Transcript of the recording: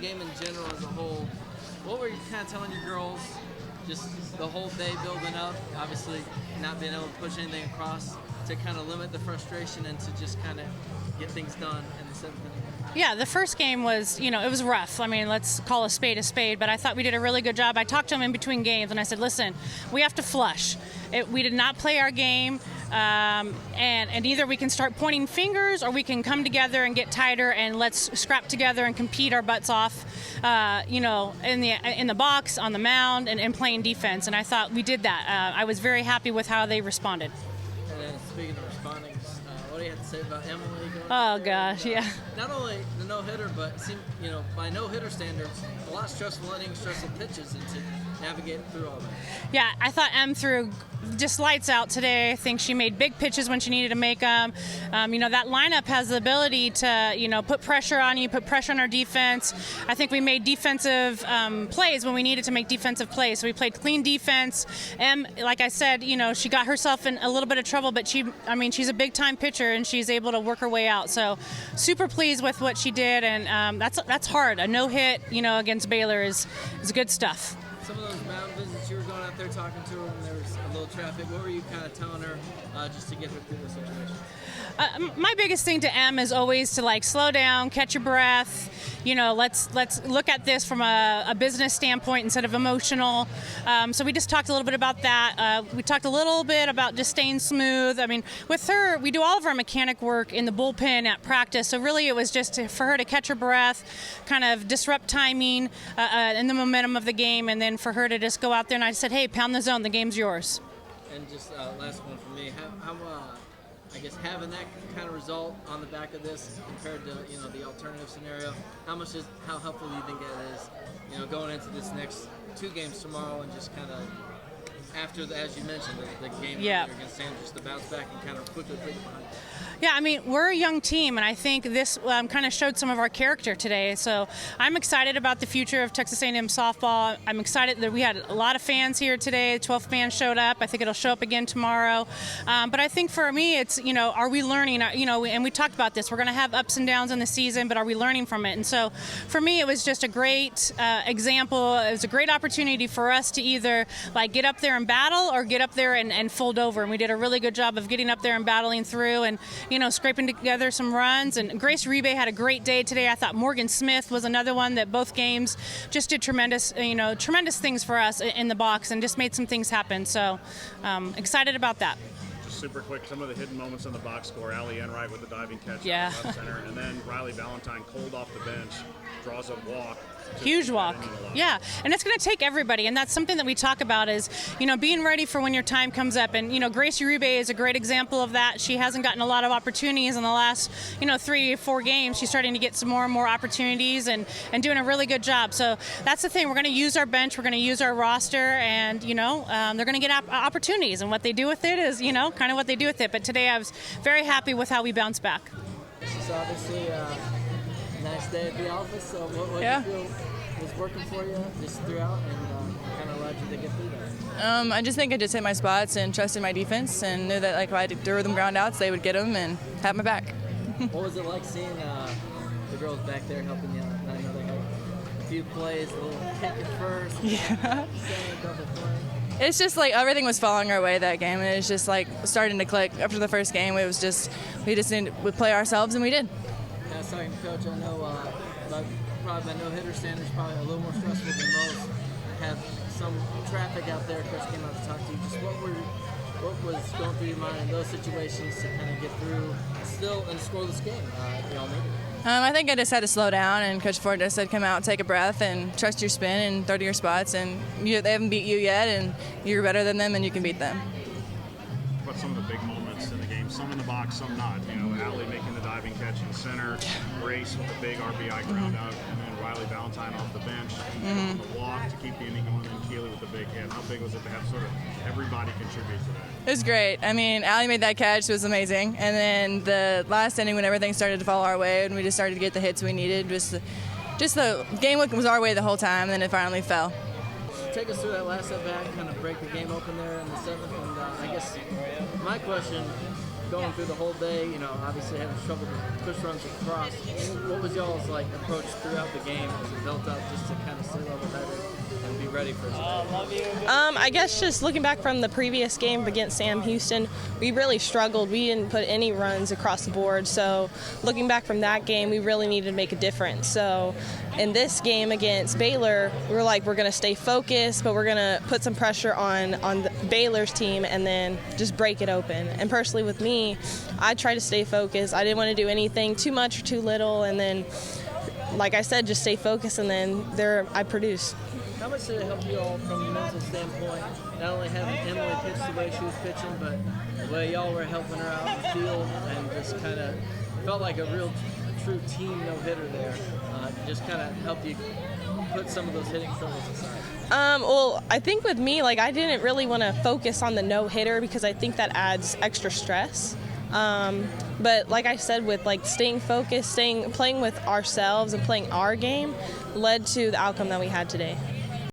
game in general as a whole, what were you kind of telling your girls just the whole day building up, obviously not being able to push anything across, to kind of limit the frustration and to just kind of get things done in the 7th inning? Yeah, the first game was, it was rough. I mean, let's call a spade, but I thought we did a really good job. I talked to them in between games, and I said, listen, we have to flush. We did not play our game, and either we can start pointing fingers or we can come together and get tighter and let's scrap together and compete our butts off, in the box, on the mound, and playing defense. And I thought we did that. I was very happy with how they responded. And then speaking of responding, what do you have to say about Emily? Oh, gosh, yeah. Not only the no-hitter, but by no-hitter standards, a lot of stressful innings, stressful pitches, and to navigate through all that. Yeah, I thought Em threw just lights out today. I think she made big pitches when she needed to make them. That lineup has the ability to, put pressure on you, put pressure on our defense. I think we made defensive plays when we needed to make defensive plays. So we played clean defense. Em, like I said, she got herself in a little bit of trouble, but she's a big-time pitcher, and she's able to work her way out. So super pleased with what she did, and that's hard. A no-hit, against Baylor is good stuff. Some of those mound visits, you were going out there talking to her when there was a little traffic. What were you kind of telling her just to get her through the situation? My biggest thing to Em is always to slow down, catch your breath. Let's look at this from a business standpoint instead of emotional. So we just talked a little bit about that. We talked a little bit about just staying smooth. I mean, with her, we do all of our mechanic work in the bullpen at practice. So really, it was just for her to catch her breath, kind of disrupt timing and the momentum of the game, and then for her to just go out there. And I said, hey, pound the zone. The game's yours. And just last one for me. How I guess having that kind of result on the back of this compared to the alternative scenario, how helpful do you think that is? Going into this next 2 games tomorrow, and just kind of after as you mentioned, the game against San, just to bounce back and kind of quickly put it behind. Yeah, I mean, we're a young team, and I think this kind of showed some of our character today. So I'm excited about the future of Texas A&M softball. I'm excited that we had a lot of fans here today. The 12th man showed up. I think it'll show up again tomorrow. But I think for me, it's, are we learning? And we talked about this. We're going to have ups and downs in the season, but are we learning from it? And so for me, it was just a great example. It was a great opportunity for us to either get up there and battle or get up there and fold over. And we did a really good job of getting up there and battling through and scraping together some runs. And Grace Uribe had a great day today. I thought Morgan Smith was another one that both games just did tremendous things for us in the box and just made some things happen. So excited about that. Just super quick, some of the hidden moments on the box score. Allie Enright with the diving catch left center, and then Riley Valentine cold off the bench, draws a walk. Huge walk. Yeah, and it's going to take everybody, and that's something that we talk about is, being ready for when your time comes up. And, Grace Uribe is a great example of that. She hasn't gotten a lot of opportunities in the last, 3 or 4 games. She's starting to get some more and more opportunities and doing a really good job. So that's the thing. We're going to use our bench. We're going to use our roster, and, they're going to get opportunities. And what they do with it is, kind of what they do with it. But today I was very happy with how we bounced back. It's obviously nice day at the office. So what do you feel was working for you just throughout and kind of allowed you to get through that? I just think I just hit my spots and trusted my defense and knew that if I threw them ground outs, they would get them and have my back. What was it like seeing the girls back there helping you out? I know they had a few plays, a little kick at first. Yeah. Double play. It's just everything was falling our way that game, and it was just starting to click. After the first game, it was just we needed to play ourselves, and we did. Sorry, Coach, I know probably by no-hitter standards, probably a little more stressful than most. Have some traffic out there. Coach came out to talk to you. Just what was going through your mind in those situations to kind of get through still and score this game? Y'all needed it. I think I just had to slow down, and Coach Ford just said, come out, take a breath, and trust your spin and throw to your spots. And they haven't beat you yet, and you're better than them, and you can beat them. What some of the big moments in the game? Some in the box, some not. Allie making the diving catch in center, Grace with the big RBI ground out, and then Riley Valentine off the bench, on the walk to keep the inning going, and Keely with the big hit. How big was it to have sort of everybody contribute to that? It was great. I mean, Allie made that catch. It was amazing. And then the last inning when everything started to fall our way and we just started to get the hits we needed, just the game was our way the whole time, and then it finally fell. Take us through that last at bat, kind of break the game open there in the 7th. And I guess my question, going through the whole day, obviously having trouble with push runs across. What was y'all's approach throughout the game as it built up, just to kind of stay level-headed and be ready for it? I guess just looking back from the previous game against Sam Houston, we really struggled. We didn't put any runs across the board. So looking back from that game, we really needed to make a difference. So in this game against Baylor, we were like, we're going to stay focused, but we're going to put some pressure on the Baylor's team and then just break it open. And personally with me, I try to stay focused. I didn't want to do anything too much or too little. And then, like I said, just stay focused, and then I produce. How much did it help you all from a mental standpoint, not only having Emily pitch the way she was pitching, but the way y'all were helping her out in the field, and just kind of felt like a true team no-hitter there, just kind of helped you put some of those hitting struggles aside? Well, I think with me, I didn't really want to focus on the no-hitter because I think that adds extra stress. But like I said, with staying focused, playing with ourselves and playing our game led to the outcome that we had today.